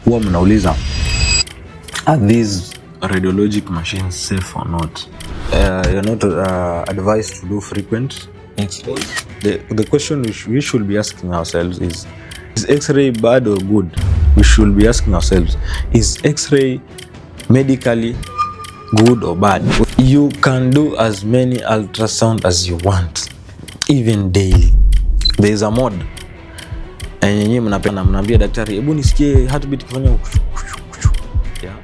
huwa mnauliza, are these radiologic machines safe or not? You're not advised to do frequent x-rays. The question we should be asking ourselves is x-ray bad or good? We should be asking ourselves, is x-ray medically good or bad? You can do as many ultrasound as you want, even daily. There is a mode yenyewe mnaambia daktari, hebu nisikie heartbeat kifanya yeah.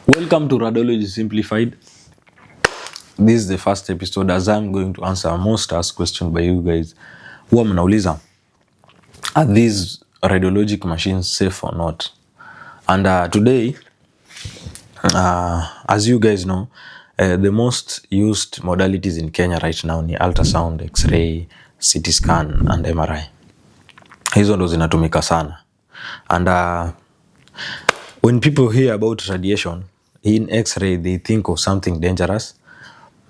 Welcome to Radiology Simplified. This is the first episode as I'm going to answer most asked question by you guys. Huwa mnauliza, are these radiologic machines safe or not? And today, as you guys know, the most used modalities in Kenya right now ni ultrasound, x-ray, CT scan and MRI. Hizo ndo zinatumika sana. And when people hear about radiation in x-ray, they think of something dangerous,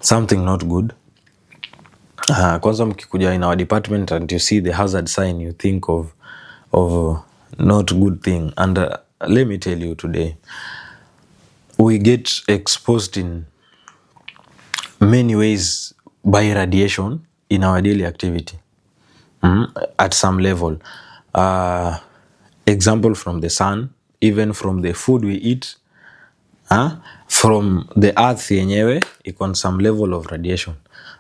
something not good. Kwanza mkikuja in our department and you see the hazard sign, you think of not good thing. And let me tell you today, we get exposed in many ways by radiation in our daily activity at some level. Example from the sun, even from the food we eat, from the earth yenyewe iko on some level of radiation.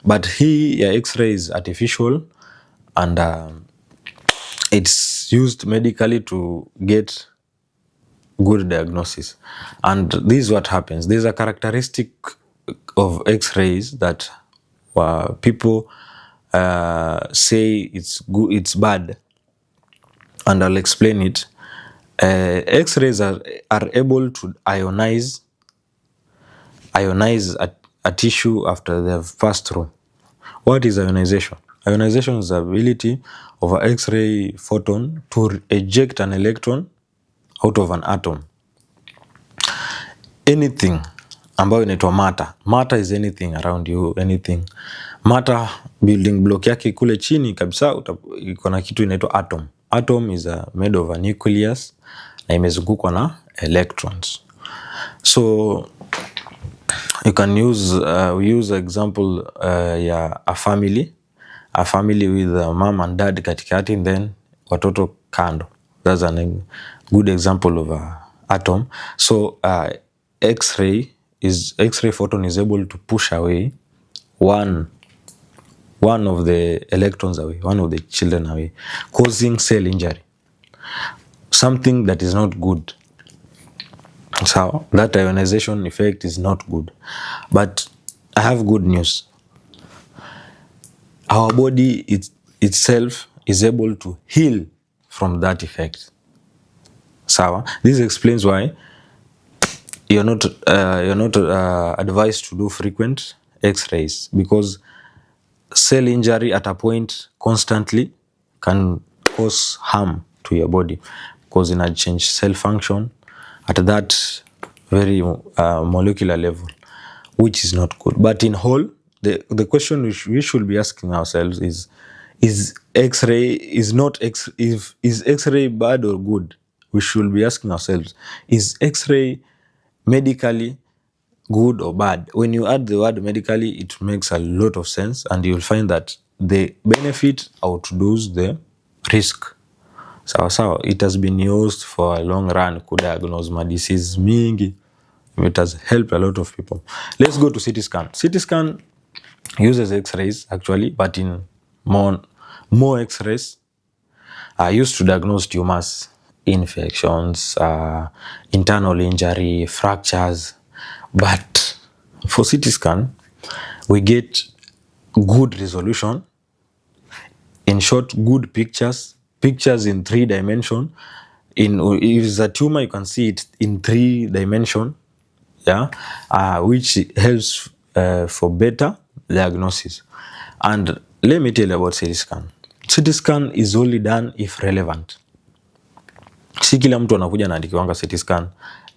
But hii ya x-ray is artificial and it's used medically to get good diagnosis. And this is what happens. There's a characteristic of x-rays that people say it's good, it's bad, and I'll explain it. X-rays are able to ionize a tissue after they have passed through. What is ionization? Ionization is the ability of an X-ray photon to eject an electron out of an atom. Anything ambayo inaitwa matter. Matter is anything around you, anything. Matter building block yake kule chini kabisa iko na kitu inaitwa atom. Atom is made of a nucleus na imezungukwa na electrons. So you can use example ya a family with a mom and dad katikati and then watoto kando. That's a good example of a atom. So X-ray photon is able to push away one of the electrons away, one of the children away, causing cell injury. Something that is not good. So that ionization effect is not good. But I have good news. Our body itself is able to heal from that effect. So this explains why you're not advised to do frequent x-rays, because cell injury at a point constantly can cause harm to your body, because it change cell function at that very molecular level, which is not good. But in whole, the question we should be asking ourselves is X-ray is X-ray bad or good? We should be asking ourselves, is X-ray medically good or bad? When you add the word medically, it makes a lot of sense, and you'll find that the benefit outdoes the risk. So it has been used for a long run to diagnose my disease mingi. It has helped a lot of people. Let's go to CT scan. CT scan uses X-rays actually, but in more X-rays are used to diagnose tumors, infections, internal injury, fractures. But for CT scan, we get good resolution. In short, good pictures in 3 dimensions. If it's a tumor, you can see it in 3 dimensions, which helps for better diagnosis. And let me tell you about CT scan. CT scan is only done if relevant. Si kila mtu anakuja na andikiwanga CT scan.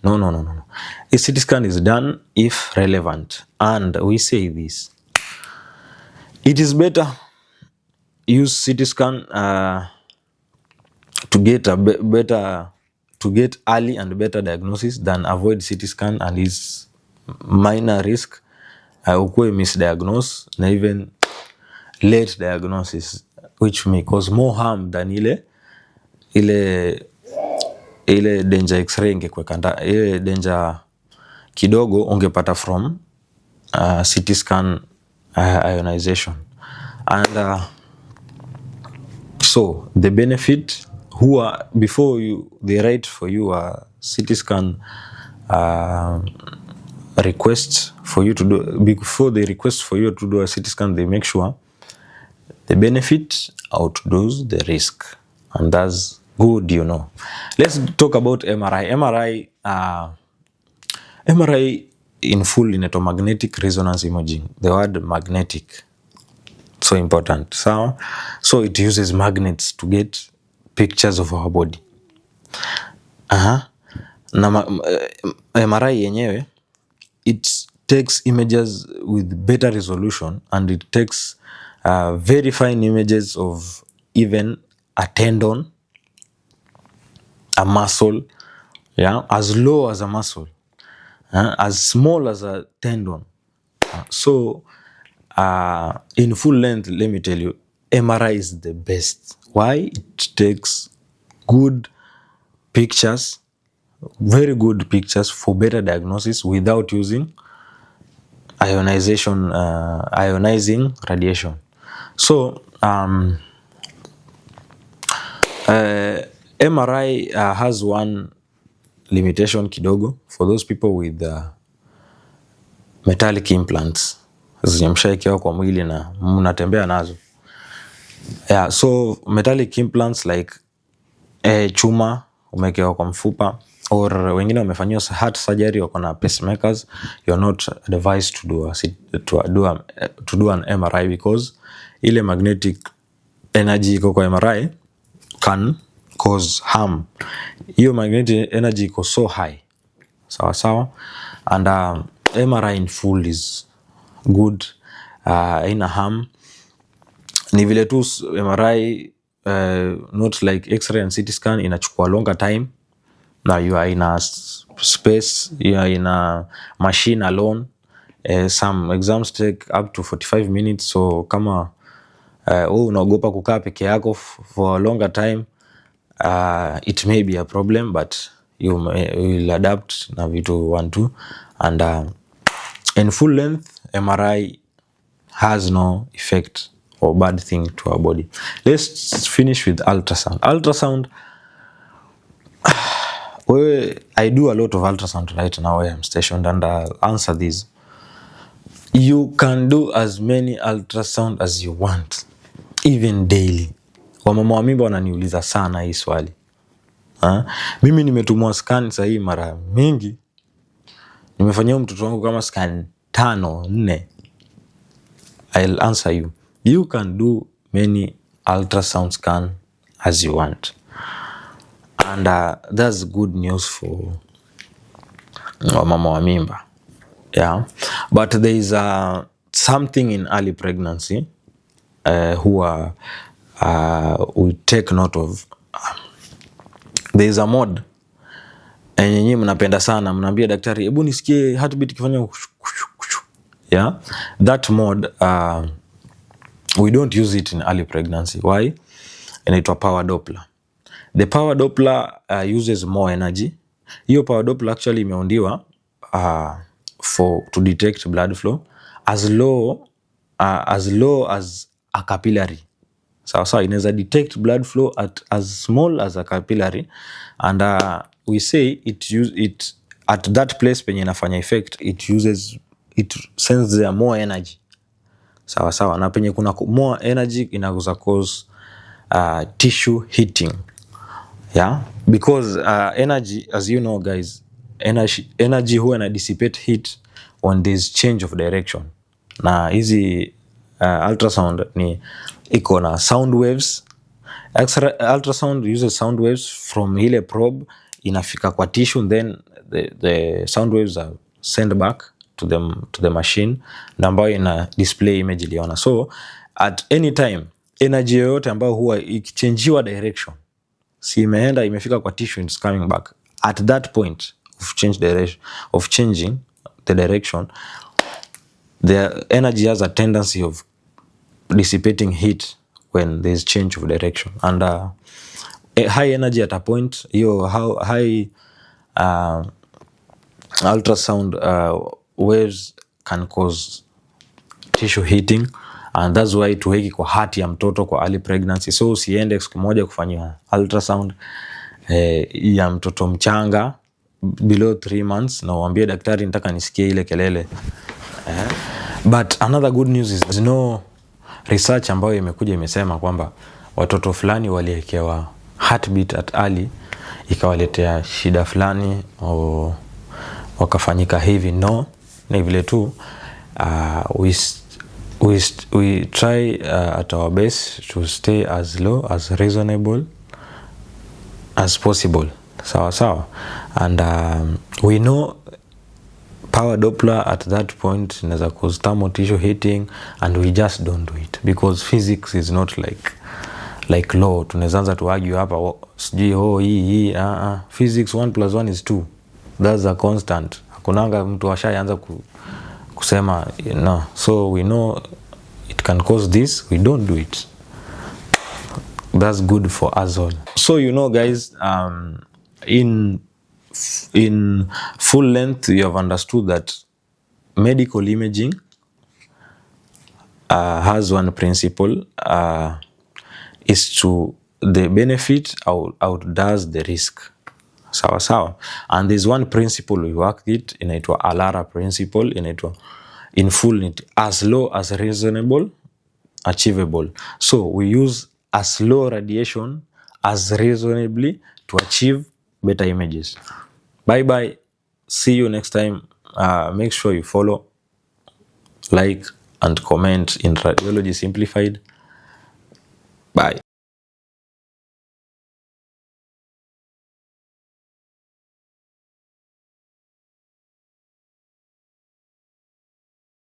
No. A CT scan is done if relevant. And we say this. It is better use CT scan to get a better to get early and better diagnosis than avoid CT scan and its minor risk ukuwe misdiagnose na even late diagnosis which may cause more harm than ile danger x-ray ingekweka ile danger kidogo ungepata from CT scan ionization. And so the benefit before they write for you a CT scan request for you to do, before they request for you to do a CT scan, they make sure the benefit outdoes the risk, and that's good, you know. Let's talk about MRI. MRI in full inaitwa magnetic resonance imaging. The word magnetic, so important. So it uses magnets to get pictures of our body. Na MRI yenyewe, it takes images with better resolution, and it takes very fine images of even a tendon, a muscle, as low as a muscle, as small as a tendon. So in full length, let me tell you, MRI is the best. Why? It takes good pictures, very good pictures for better diagnosis without using ionizing radiation. So MRI has one limitation kidogo for those people with metallic implants zinamshaikewa kwa mwili na mnatembea nazo. So metallic implants like chuma umekewa kwa mfupa, or wengine wamefanyiwa heart surgery wako na pacemakers, you're not advised to do an MRI because ile magnetic energy iko kwa MRI can cause harm. Hiyo magnetic energy iko so high, sawa, and MRI in full is good, ina harm. Ni vile tu MRI not like X-ray and CT scan inachukua longer time, na you are in a space, you are in a machine alone. Some exams take up to 45 minutes, so kama unaogopa kukaa peke yako for a longer time, it may be a problem, but you will adapt na vitu want to. And in full length, MRI has no effect or bad thing to our body. Let's finish with ultrasound. I do a lot of ultrasound right now where I'm stationed, and I'll answer this. You can do as many ultrasound as you want, even daily. Wamama wa mimba wananiuliza sana hii swali. Mimi nimetumwa scan sahi mara mingi. Nimefanyia mtoto wangu kama scan 5-4. I'll answer you. You can do many ultrasound scan as you want. And that's good news for mama wa mimba. But there is something in early pregnancy we take note of. There is a mode yenye mnapenda sana, mnaambia daktari hebu nisikie heartbeat ikifanya that mode we don't use it in early pregnancy. Why? Inaitwa power Doppler. The power Doppler uses more energy. Hiyo power Doppler actually imeundiwa to detect blood flow as low as a capillary. So inaweza detect blood flow at as small as a capillary, and we say it at that place penye inafanya effect, it sends there more energy. Sawa, na penye kuna more energy inaweza cause tissue heating. Because energy, as you know guys, energy huwa na dissipate heat when there's change of direction. Na hizi ultrasound ni iko na sound waves. Ultrasound uses sound waves from ile probe inafika kwa tissue, then the sound waves are sent back to the machine na ambayo ina display image iliona. So at any time energy yoyote ambayo huwa ikichangewa direction, si imeenda imefika kwa tissue and it's coming back, at that point of changing the direction, the energy has a tendency of dissipating heat when there's change of direction, and high energy at a point, high ultrasound waves can cause tissue heating, and that's why tuweki kwa hati ya mtoto kwa early pregnancy. So usiende siku moja kufanyia ultrasound ya mtoto mchanga below 3 months na uambie daktari nataka nisikie ile kelele. But another good news is there's no research ambayo imekuja imesema kwamba watoto fulani waliekewa heartbeat at early ikawaletea shida fulani au wakafanyika hivi. No, ni vile tu we try at our best to stay as low as reasonable as possible. Sawa. And we know power Doppler at that point inaweza cause thermal tissue heating, and we just don't do it because physics is not like law. Tunaanza tu argue hapa sijui hii physics 1 + 1 is 2, that's a constant. Hakunanga mtu ashaanza kusema no. So we know it can cause this, we don't do it. That's good for us all. So guys, in full length you have understood that medical imaging has one principle, is to the benefit outdoes the risk. Sawa. And there's one principle we worked it, inaitwa ALARA principle, inaitwa in full, as low as reasonable, achievable. So we use as low radiation as reasonably to achieve better images. Bye. See you next time. Make sure you follow, like, and comment in Radiology Simplified. Bye.